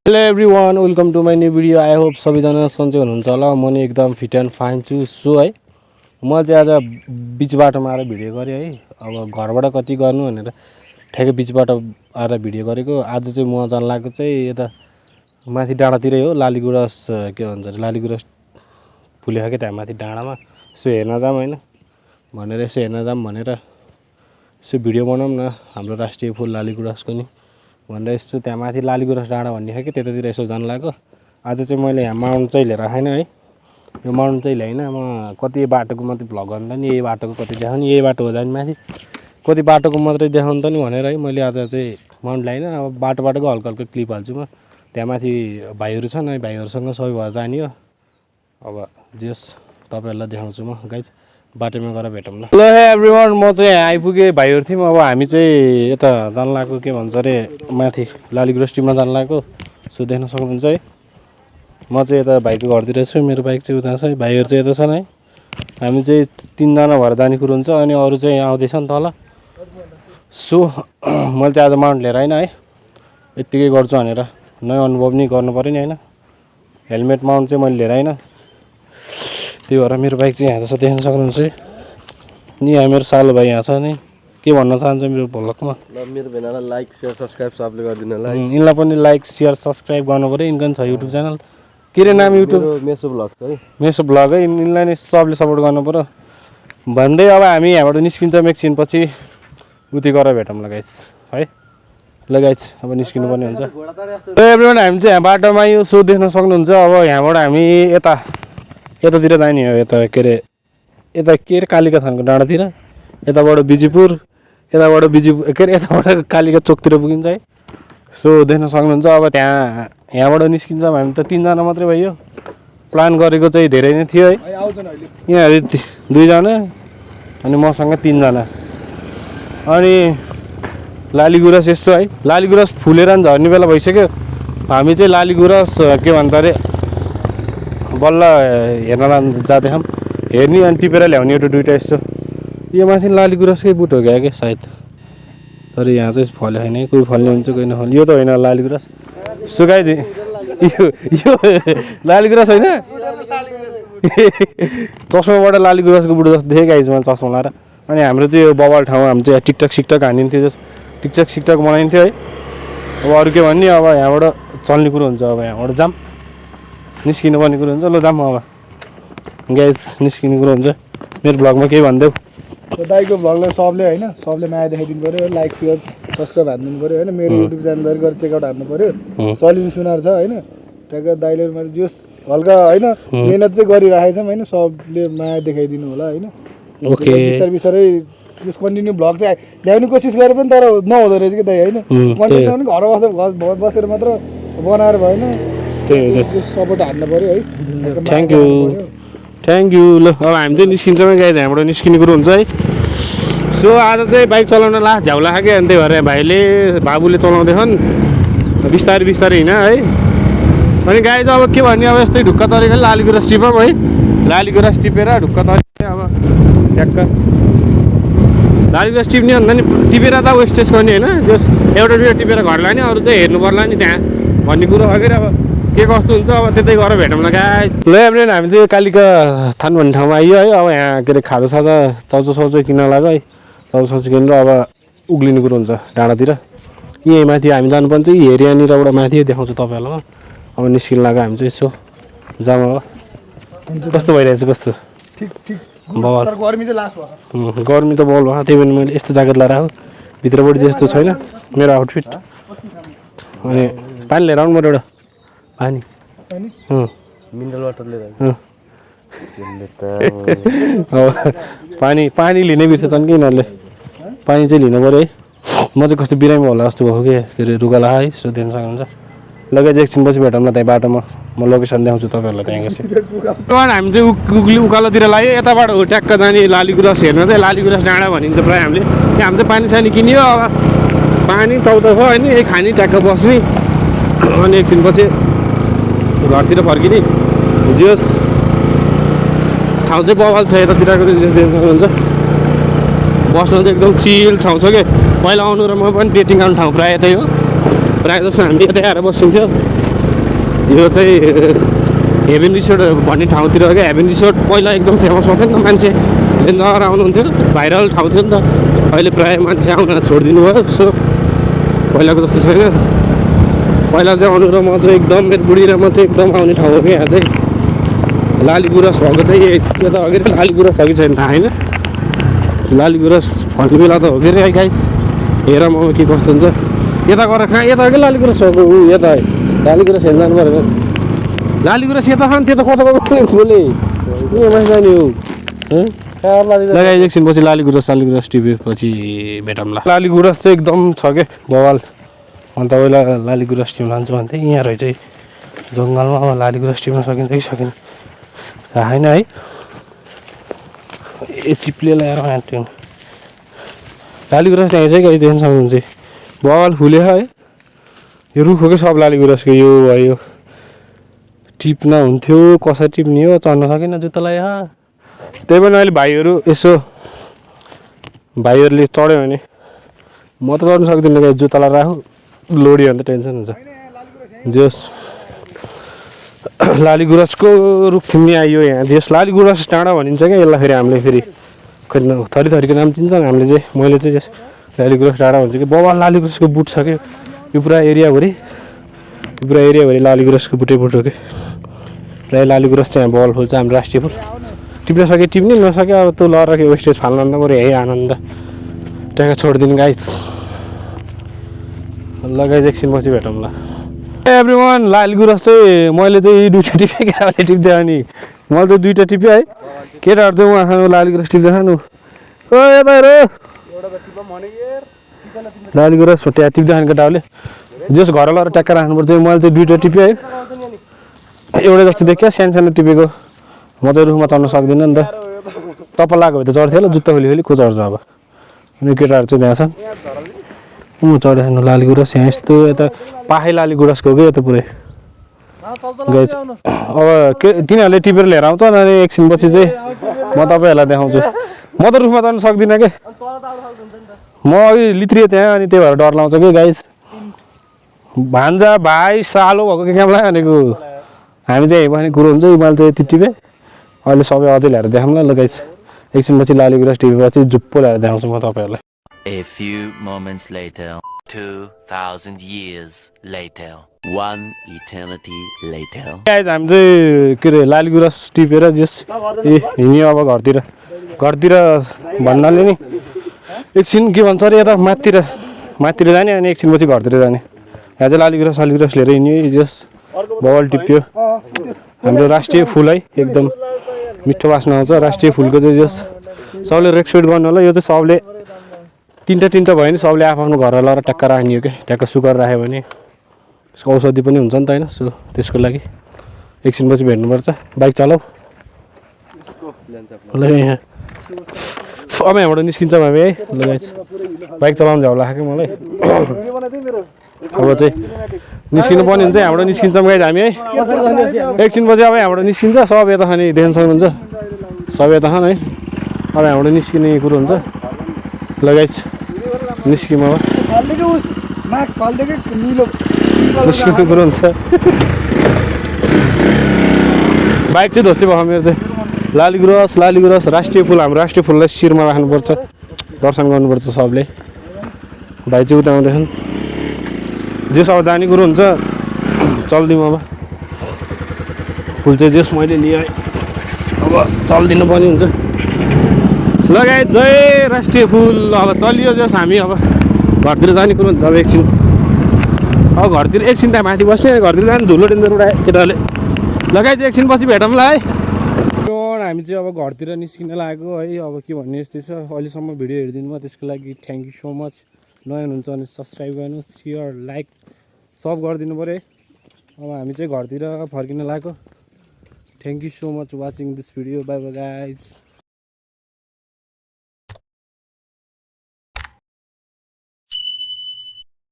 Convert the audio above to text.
Hello everyone, welcome to my new video. I hope सबैजना सन्चै हुनुहुन्छ होला। म नि एकदम फिट एन्ड फाइन छु। सो है, म चाहिँ आज बिच बाटोमा आएर भिडियो गरेँ है। अब घरबाट कति गर्नु भनेर ठ्याक्कै बिच बाटो आएर भिडियो गरेको। आज चाहिँ म जान लागेको चाहिँ यता माथि डाँडातिरै हो। लालीगुराँस के भन्छ अरे, लालीगुराँस फुलेको क्या त्यहाँ माथि डाँडामा। यसो हेर्न जाऊँ होइन भनेर, यसो हेर्न जाऊँ भनेर यसो भिडियो बनाऊँ न हाम्रो राष्ट्रिय फुल लालीगुराँसको नि भनेर यस्तो त्यहाँ माथि लालीगुराँस डाँडा भन्ने खायो कि त्यतातिर यसो जानु लाग्यो। आज चाहिँ मैले यहाँ माउन्ट चाहिँ लिएर आएन है। यो माउन्ट चाहिँ ल्याइन। म कति बाटोको मात्रै भ्लग गर्नु त नि, यही बाटोको कति देखाउने, यही बाटो हो जाने माथि कति बाटोको मात्रै देखाउनु त नि भनेर है मैले आज चाहिँ माउन्ट ल्याइन। अब बाटोको हल्का हल्का क्लिप हाल्छु म। त्यहाँ माथि भाइहरू छन् है, भाइहरूसँग सबै भएर जाने हो। अब जेस तपाईँहरूलाई देखाउँछु म गाइज, बाटोमा गएर भेटौँ ल। हेलो एभ्रिवान, म चाहिँ यहाँ आइपुगेँ। भाइहरू थियौँ। अब हामी चाहिँ यता जानु लाग्यो के भन्छ अरे, माथि लालीगुराँस टीमा जानु लाग्यो। सो देख्न सक्नुहुन्छ है, म चाहिँ यता भाइको घरतिर छु। मेरो बाइक चाहिँ उता छ है, भाइहरू चाहिँ यता छन् है। हामी चाहिँ तिनजना भएर जाने कुरो हुन्छ अनि अरू चाहिँ आउँदैछन् तल। सो मैले चाहिँ आज माउन्ट लिएर आइन है, यत्तिकै गर्छु भनेर नयाँ अनुभव नि गर्नु पऱ्यो नि होइन। हेलमेट माउन्ट चाहिँ मैले लिएर आइन, त्यही भएर मेरो बाइक चाहिँ यहाँ छ देख्न सक्नुहुन्छ है। नि यहाँ मेरो सालो भाइ यहाँ छ नि, के भन्न चाहन्छ मेरो भ्लगमा? मेरो भेनालाई लाइक सेयर सब्सक्राइब सबले गरिदिनु होला। यिनलाई पनि लाइक सेयर सब्सक्राइब गर्नु पऱ्यो। यिनको पनि छ युट्युब च्यानल, के अरे नाम युट्युब? मेसो भ्लग है, मेसो भ्लग है। यिनलाई नै सबले सपोर्ट गर्नु पऱ्यो भन्दै अब हामी यहाँबाट निस्किन्छ एकछिन पछि उति गरेर भेटौँ ल गाइस है। ल गाइस, अब निस्किनु पर्ने हुन्छ। एभ्रिवान, हामी चाहिँ यहाँ बाटोमा यो सो देख्न सक्नुहुन्छ। अब यहाँबाट हामी यतातिर जाने हो, यता के अरे कालिका थानको डाँडातिर, यताबाट बिजीपुर, यताबाट के अरे यताबाट कालिका चोकतिर पुगिन्छ है। सो देख्न सक्नुहुन्छ। अब यहाँबाट निस्किन्छ हामी त तिनजना मात्रै भयो। प्लान गरेको चाहिँ धेरै नै थियो है। यहाँहरू दुईजना अनि मसँग तिनजना। अनि लालीगुराँस यसो है, लालीगुराँस फुलेर नि झर्ने बेला भइसक्यो। हामी चाहिँ लालीगुराँस के भन्छ अरे बल्ल हेर्न जाँदैछौँ। हेर्ने अनि टिपेर ल्याउने एउटा दुइटा यस्तो। यो माथि लालीगुराँसकै बुट हो क्या सायद, तर यहाँ चाहिँ फल्यो होइन। कोही फल्ने हुन्छ कोही नफल्ने। यो त होइन लालीगुराँस। सुकाइ चाहिँ यो लालीगुराँस होइन। चस्माबाट लालीगुराँसको बुट जस्तो देखेँ गाइज मैले चस्मा लाएर। अनि हाम्रो चाहिँ यो बवाल ठाउँ, हाम्रो चाहिँ टिकटक सिकटक हानिन्थ्यो, जस टिकटक बनाइन्थ्यो है। अब अरू के भन्ने, अब यहाँबाट चल्ने कुरो हुन्छ। अब यहाँबाट जाम निस्किनु पर्ने कुरो हुन्छ। ल जाम अब गाइज, निस्किने कुरो हुन्छ। मेरो भ्लगमा केही भनिदेऊ। दाइको भ्लगलाई सबले माया देखाइदिनु पऱ्यो, लाइक सेयर सब्सक्राइब हानिदिनु पऱ्यो होइन। मेरो युट्युब च्यानल गएर चेकआउट हान्नु पऱ्यो। सलिन सुनार छ होइन, ट्याक्क दाइले मैले जो हल्का होइन मिहिनेत चाहिँ गरिराखेको छौँ होइन। सबले माया देखाइदिनु होला होइन। ओके, बिस्तारै कन्टिन्यू भ्लग चाहिँ ल्याउने कोसिस गरे पनि तर नहुँदो रहेछ कि दाइ होइन। कन्टिन्यू पनि घर बसेर मात्र बनाएर भएन, सपोर्ट हान्नु पऱ्यो है। Thank you. ल अब हामी चाहिँ निस्किन्छौँ गाइज, यहाँबाट निस्किने कुरो हुन्छ है। सो आज चाहिँ बाइक चलाउन झ्याउला खायो अनि त्यही भएर बाबुले चलाउँदैछन् बिस्तारै हिँड है। अनि गाइज अब के भन्ने, अब यस्तै ढुक्क तरिकाले लालीगुराँस टिपौँ है। लालीगुराँस टिपेर ढुक्क तरिकाले अब ट्याक्क लालीगुराँस टिप्ने भन्दा नि टिपेर त वेस्टेज गर्ने होइन। जस एउटा दुइटा टिपेर घर लाने, अरू चाहिँ हेर्नु पर्ला नि त्यहाँ भन्ने कुरो हो कि। अब के कस्तो हुन्छ अब त्यतै गरेर भेटौँ ल गाइज। ल एभ्रिवान, हामी चाहिँ कालिका थान भन्ने ठाउँमा आइयो है। अब यहाँ के अरे खाजासाजा चाउचाउ किन्न लाग्यो है। चाउचाउ किनेर अब उक्लिने कुरो हुन्छ डाँडातिर। यहीँ माथि हामी जानुपर्छ। यी एरियानिरबाट माथि देखाउँछु तपाईँहरूलाई। अब निस्किनु लाग्यो हामी चाहिँ। यसो जाउँ अब। कस्तो भइरहेछ? कस्तो ठिक बवाल? गर्मी चाहिँ लास्ट भयो। गर्मी त बल भयो, त्यही पनि मैले यस्तो ज्याकेट लगाएर आएको। भित्रपट्टि चाहिँ यस्तो छैन मेरो आउटफिट। अनि पानी लिएर आउनु पऱ्यो एउटा, पानी मिनरल वाटर लिएर पानी लिने बिर्सेछन् कि यिनीहरूले। पानी चाहिँ लिनु पऱ्यो है। म चाहिँ कस्तो बिरामी होला जस्तो भयो के अरे, रुगा ला है। सो देख्न सक्नुहुन्छ। लगेज एकछिन पछि भेटौँ न त्यहाँ बाटोमा। म लोकेसन देखाउँछु तपाईँहरूलाई त्यहाँ गएपछि। हामी चाहिँ उकालोतिर लाग्यो। यताबाट हो ट्याक्क जाने लालीगुराँस हेर्न चाहिँ। लालीगुराँस डाँडा भनिन्छ प्रायः हामीले। त्यहाँ हामी चाहिँ पानी सानी किन्यो। अब पानी चाउचाउ भयो होइन, यही खाने ट्याक्क बस्ने अनि एकछिन पछि घरतिर फर्किने। जोस् ठाउँ चाहिँ बवाल छ यतातिरको देख्न सक्नुहुन्छ। बस्न चाहिँ एकदम चिल ठाउँ छ क्या। पहिला आउनु र म पनि डेटिङ आउने ठाउँ प्रायः त्यही हो। प्रायः जस्तो हामी यतै आएर बसिन्थ्यो। यो चाहिँ हेभेन रिसोर्ट भन्ने ठाउँतिर क्या हेभेन रिसोर्ट पहिला एकदम फेमस हुन्थ्यो नि त मान्छे डेन्जर आउनुहुन्थ्यो भाइरल ठाउँ थियो नि त अहिले प्रायः मान्छे आउन छोडिदिनु भयो सो पहिलाको जस्तो छैन पहिला चाहिँ आउनु र म चाहिँ एकदम मेरो बुढी र म चाहिँ एकदम आउने ठाउँ हो कि यहाँ चाहिँ लाली गुराँस भएको चाहिँ यो त अघि लाली गुराँस हो कि छैन थाहा होइन लाली गुराँस फल्ने बेला त हो कि अरे गाइस हेर म के कस्तो हुन्छ यता गएर कहाँ यता अघि लाली गुराँस भएको ऊ यता लाली गुराँस हेर्नु जानु पऱ्यो लाली गुराँस यता खानु त्यता कता गएको खोले जाने हो लगाइ एकछिन पछि लाली गुराँस टिपेपछि भेटौँला लाली गुराँस चाहिँ एकदम छ क्या बवाल अन्त पहिला लाली गुराँस टिप्न लान्छु भन्थेँ यहाँ रहेछ जङ्गलमा लाली गुराँस टिप्न सकिन्छ कि सकिन्छ थाहा छैन है ए चिप्ले लगाएर आँट्यो लाली गुराँस त्यहाँ चाहिँ गाई देख्न सक्नुहुन्छ बवाल फुल्यो है यो रुख हो कि सब लाली गुराँसको यो भयो टिप्न हुन्थ्यो कसरी टिप्ने हो चढ्न सकेन जुत्ता लगायो त्यही पनि अहिले भाइहरू यसो भाइहरूले चढ्यो भने म त चढ्नु सक्दिनँ गाई जुत्ता लगाएर राखु लोडी भने त टेन्सन हुन्छ जस लाली गुराँसको रुख थिम्ने आइयो यहाँ जस लाली गुराँस डाँडा भनिन्छ क्या यसलाई फेरि हामीले फेरि थरी थरीको नाम चिन्छन् हामीले चाहिँ मैले चाहिँ जस लाली गुराँस डाँडा भन्छु कि बाबा लाली गुराँसको बुट छ कि यो पुरा एरियाभरि लाली गुराँसको बुटै बुट हो कि प्रायः लाली गुराँस चाहिँ बल फुल्छ हाम्रो राष्ट्रिय फुल टिप्न सके टिप्ने नसके अब तँ लर के वेस्टेज फाल्न अन्त बरु यही आनन्द ट्याका छोडिदिनु गाइस लगाइ एकछिन पछि भेटौँला एभ्रिवान लाली गुराँस चाहिँ मैले चाहिँ दुईवटा टिपेँ केटाहरूले टिप्दै अनि मैले चाहिँ दुईवटा टिपेँ है केटाहरू चाहिँ उहाँ लाली गुराँस टिप्दै खानु ओ यता हेर लाली गुराँस त्यहाँ टिप्दै खानु केटाहरूले जस घर लगाएर ट्याक्का राख्नुपर्छ मैले चाहिँ दुईवटा टिपेँ है एउटा जस्तो देखियो सानो सानो टिपेको म चाहिँ रुखमा चढ्न सक्दिनँ नि त तपाईँ लगाएको भए त चढ्थ्यो होला जुत्ता खोली को चढ्छ अब अनि केटाहरू चाहिँ त्यहाँ छन् चढेन लाली गुराँस यहाँ यस्तो यता पाखै लाली गुराँसको हो कि यता पुरै गएछ अब के तिनीहरूले टिपेर लिएर आउँछ अनि एकछिन पछि चाहिँ म तपाईँहरूलाई देखाउँछु म त रुखमा चढ्न सक्दिनँ कि म अघि लित्रिएँ त्यहाँ अनि त्यही भएर डर लाउँछ कि गाइस भान्जा भाइ सालो भएको के काम लाग्यो भनेको हामी चाहिँ भने कुरो हुन्छ मैले चाहिँ यति टिपेँ अहिले सबै अझै ल्याएर देखाउँला ल गाइस एकछिन पछि लाली गुराँस टिपेपछि जुप्पो ल्याएर देखाउँछु म तपाईँहरूलाई A few moments later, 2,000 years later, 1 eternity later. Guys हामी चाहिँ के अरे लाली गुराँस टिपेर जस ए हिँड्यो अब घरतिर भन्नाले नि एकछिन के भन्छ अरे यता माथितिर जाने अनि एकछिन पछि घरतिर जाने यहाँ चाहिँ लाली गुराँस लिएर हिँड्यो जस बवाल टिप्यो हाम्रो राष्ट्रिय फुल है एकदम मिठो बास्ना आउँछ राष्ट्रिय फुलको चाहिँ जस सबले रेस्पेक्ट गर्नु होला यो चाहिँ सबले तिनवटा भयो नि सबले आफ्नो घर लगाएर ट्याक्का राख्ने हो क्या ट्याक्का सुकाएर राख्यो भने त्यसको औषधि पनि हुन्छ नि त होइन सो त्यसको लागि एकछिन पछि भेट्नुपर्छ बाइक चलाऊ ल यहाँ अब यहाँबाट निस्किन्छौँ हामी है ल बाइक चलाउनु झ्याउ लाग्यो मलाई अब चाहिँ निस्किनु पर्ने हुन्छ यहाँबाट निस्किन्छौँ गाइस हामी है एकछिन पछि अब यहाँबाट निस्किन्छ सब यता खाने देख्न सक्नुहुन्छ सब यता खान है अब यहाँबाट निस्किने कुरो हुन्छ ल गाइस निस्किम अब निस्किने कुरो हुन्छ बाइक चाहिँ धोस्दै भयो मेरो चाहिँ लाली गुराँस राष्ट्रिय फुल हाम्रो राष्ट्रिय फुललाई शिरमा राख्नुपर्छ दर्शन गर्नुपर्छ सबले भाइ चाहिँ उता आउँदैछन् जेस अब जाने कुरो हुन्छ चल्दिउँ अब फुल चाहिँ जेस मैले लिएँ अब चलिदिनु पर्ने हुन्छ लगायत जय राष्ट्रिय फुल अब चलियो जस हामी अब घरतिर जाने कुरो हुन्छ अब एकछिन अब घरतिर एकछिन त्यहाँ माथि बस्ने घरतिर जाने धुलो डेन्जर उडायो केटाहरूले लगाइ चाहिँ एकछिन पछि भेटौँला है हामी चाहिँ अब घरतिर निस्किन लागेको है अब के भन्ने यस्तै छ अहिलेसम्म भिडियो हेरिदिनु भयो त्यसको लागि थ्याङ्क यू सो मच नयाँ हुनुहुन्छ भने सब्सक्राइब गर्नुहोस् सेयर लाइक सब गरिदिनु पऱ्यो है अब हामी चाहिँ घरतिर फर्किन लागेको thank you so much watching this video by by guys